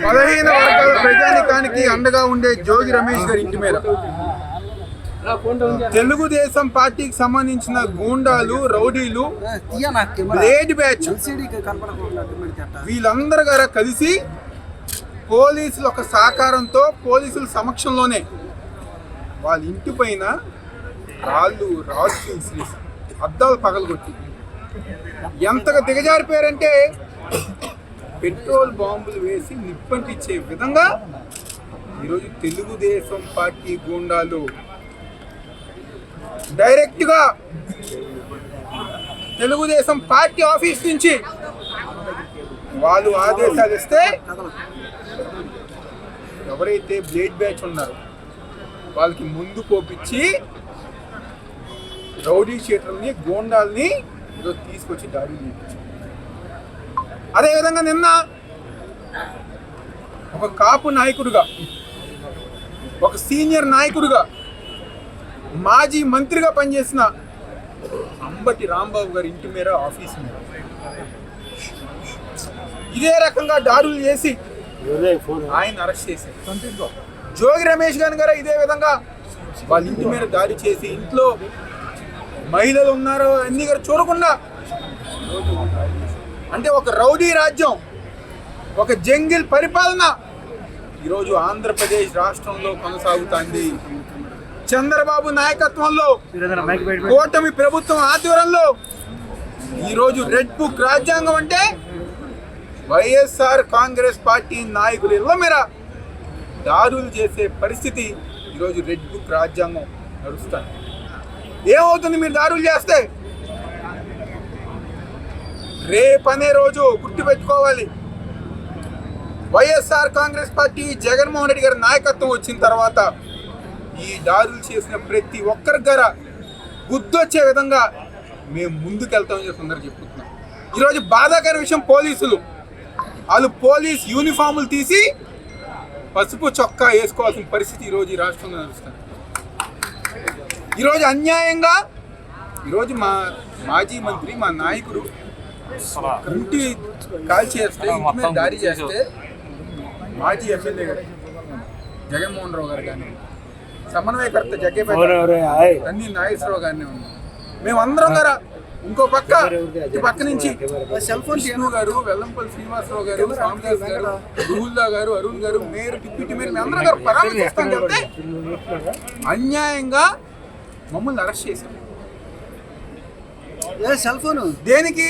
బలహీన వర్గాల ప్రజానికానికి అండగా ఉండే జోగి రమేష్ గారి ఇంటి మీద తెలుగుదేశం పార్టీకి సంబంధించిన గూండాలు, రౌడీలు, బ్లేడ్ బ్యాచ్ వీళ్ళందరూ గారు కలిసి పోలీసుల ఒక సహకారంతో పోలీసుల సమక్షంలోనే వాళ్ళ ఇంటి పైన రాళ్ళు అద్దాలు పగలగొట్టి ఎంతగా దిగజారిపోయారంటే పెట్రోల్ బాంబులు వేసి నిప్పంటించే విధంగా ఈరోజు తెలుగుదేశం పార్టీ గూండాలు డైరెక్ట్గా తెలుగుదేశం పార్టీ ఆఫీస్ నుంచి వాళ్ళు ఆదేశాలు ఇస్తే ఎవరైతే బ్లేడ్ బ్యాచ్ ఉన్నారో వాళ్ళకి ముందు పోపించి రౌడీ షీటర్ని, గూండాల్ని ఈరోజు తీసుకొచ్చి దాడి చేయించారు. అదేవిధంగా నిన్న ఒక కాపు నాయకుడిగా, ఒక సీనియర్ నాయకుడిగా, మాజీ మంత్రిగా పనిచేసిన అంబటి రాంబాబు గారి ఇంటి మీద, ఆఫీస్ మీద ఇదే రకంగా దాడులు చేసి ఆయన అరెస్ట్ చేశారు. జోగి రమేష్ గారు ఇదే విధంగా వాళ్ళ ఇంటి మీద దాడి చేసి ఇంట్లో మహిళలు ఉన్నారో అన్ని గారు చూడకుండా, అంటే ఒక రౌడీ రాజ్యం, ఒక జంగిల్ పరిపాలన ఈరోజు ఆంధ్రప్రదేశ్ రాష్ట్రంలో కొనసాగుతుంది. చంద్రబాబు నాయకత్వంలో, కూటమి ప్రభుత్వం ఆధ్వర్యంలో ఈరోజు రెడ్ బుక్ రాజ్యాంగం అంటే వైఎస్ఆర్ కాంగ్రెస్ పార్టీ నాయకులు ఇళ్ళ మీద దాడులు చేసే పరిస్థితి ఈరోజు రెడ్ బుక్ రాజ్యాంగం నడుస్తుంది. ఏమవుతుంది మీరు దాడులు చేస్తే? రేపనే రోజు గుర్తుపెట్టుకోవాలి, వైఎస్ఆర్ కాంగ్రెస్ పార్టీ జగన్మోహన్ రెడ్డి గారి నాయకత్వం వచ్చిన తర్వాత ఈ దాడులు చేసిన ప్రతి ఒక్కరి దగ్గర గుర్తొచ్చే విధంగా మేము ముందుకెళ్తామని చెప్పి అందరూ చెప్పుకుంటున్నాం. ఈరోజు బాధాకర విషయం, పోలీసులు వాళ్ళు పోలీస్ యూనిఫాములు తీసి పసుపు చొక్కా వేసుకోవాల్సిన పరిస్థితి ఈరోజు ఈ రాష్ట్రంలో నడుస్తుంది. ఈరోజు అన్యాయంగా ఈరోజు మా మాజీ మంత్రి, మా నాయకుడు ఇంటి కాల్ చేస్తే, ఇంటి మీద దాడి చేస్తే మాజీ ఎమ్మెల్యే గారు జగన్మోహన్ రావు గారు కానీ, సమన్వయకర్త అన్ని నాగేశ్వరరావు గారిని ఉన్నాం. మేమందరం గారా ఇంకో పక్క, ఈ పక్క నుంచి విష్ణు గారు, వెల్లంపల్లి శ్రీనివాసరావు గారు, స్వామిదాస్ గారు, రుహుల్లా గారు, అరుణ్ గారు, మేయర్, డిప్యూటీ మేయర్, మేమందరం గారు పరామర్శిస్తాం వెళ్తే అన్యాయంగా మమ్మల్ని అరెస్ట్ చేశారు. దేనికి?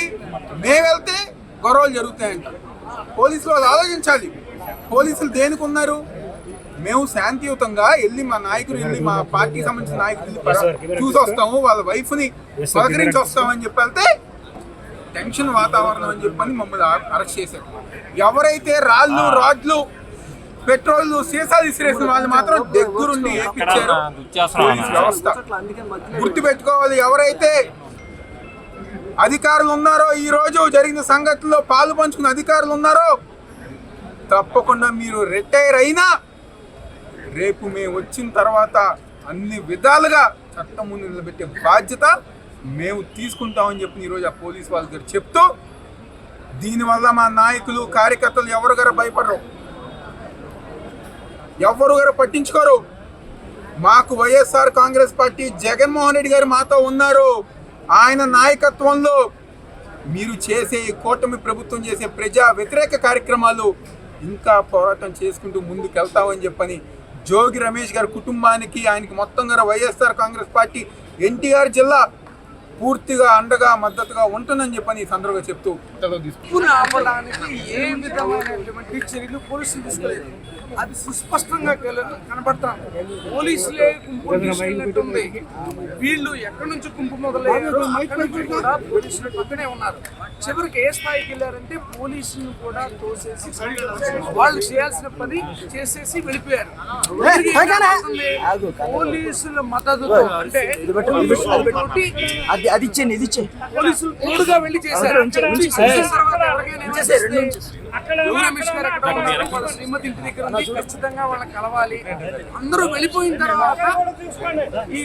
మేము వెళ్తే గొడవలు జరుగుతాయంట. పోలీసులు వాళ్ళు ఆలోచించాలి. పోలీసులు దేనికి ఉన్నారు? మేము శాంతియుతంగా వెళ్ళి, మా నాయకులు వెళ్ళి, మా పార్టీకి సంబంధించిన నాయకులు చూసి వస్తాము, వాళ్ళ వైఫ్ని సహకరించి వస్తామని చెప్పి వెళ్తే టెన్షన్ వాతావరణం అని చెప్పని మమ్మల్ని అరెస్ట్ చేశారు. ఎవరైతే రాళ్ళు, రాడ్లు, పెట్రోల్, సీసాలు విసిరేసిన వాళ్ళు మాత్రం దగ్గరుండి ఏపించారు పోలీసు వ్యవస్థ. గుర్తుపెట్టుకోవాలి, ఎవరైతే అధికారులు ఉన్నారో, ఈ రోజు జరిగిన సంఘటనలో పాలు పంచుకున్న అధికారులు ఉన్నారో, తప్పకుండా మీరు రిటైర్ అయినా రేపు మేము వచ్చిన తర్వాత అన్ని విధాలుగా చట్టం ముందు నిలబెట్టే బాధ్యత మేము తీసుకుంటామని చెప్పి ఈరోజు ఆ పోలీసు వాళ్ళ దగ్గర చెప్తూ, దీనివల్ల మా నాయకులు, కార్యకర్తలు ఎవరు గారు భయపడరు, ఎవరు గారు పట్టించుకోరు. మాకు వైఎస్ఆర్ కాంగ్రెస్ పార్టీ జగన్మోహన్ రెడ్డి గారు మాతో ఉన్నారు. ఆయన నాయకత్వంలో మీరు చేసే, కూటమి ప్రభుత్వం చేసే ప్రజా వ్యతిరేక కార్యక్రమాలు ఇంకా పోరాటం చేసుకుంటూ ముందుకెళ్తామని చెప్పని జోగి రమేష్ గారి కుటుంబానికి, ఆయనకి మొత్తం గారు వైఎస్ఆర్ కాంగ్రెస్ పార్టీ ఎన్టీఆర్ జిల్లా పూర్తిగా అండగా, మద్దతుగా ఉంటుందని చెప్పని ఈ సందర్భంగా చెప్తూ ఆపడానికి ఏ విధమైనటువంటి చర్యలు పోలీసులు తీసుకోలేదు. అది సుస్పష్టంగా కనబడతాం. పోలీసులే గుంపు తీసుకెళ్ళినట్టుంది. వీళ్ళు ఎక్కడి నుంచి గుంపు మొదలయ్యారో కూడా పోలీసులు పక్కనే ఉన్నారు. చివరికి ఏ స్థాయికి వెళ్ళారంటే పోలీసులు కూడా తోసేసి వాళ్ళు చేయాల్సిన పని చేసేసి వెళ్ళిపోయారు. పోలీసుల మద్దతుతో, అంటే పోలీసులు తోడుగా వెళ్ళి చేశారు. శ్రీమతి ఇంటి దగ్గర ఖచ్చితంగా వాళ్ళని కలవాలి. అందరూ వెళ్ళిపోయిన తర్వాత ఈ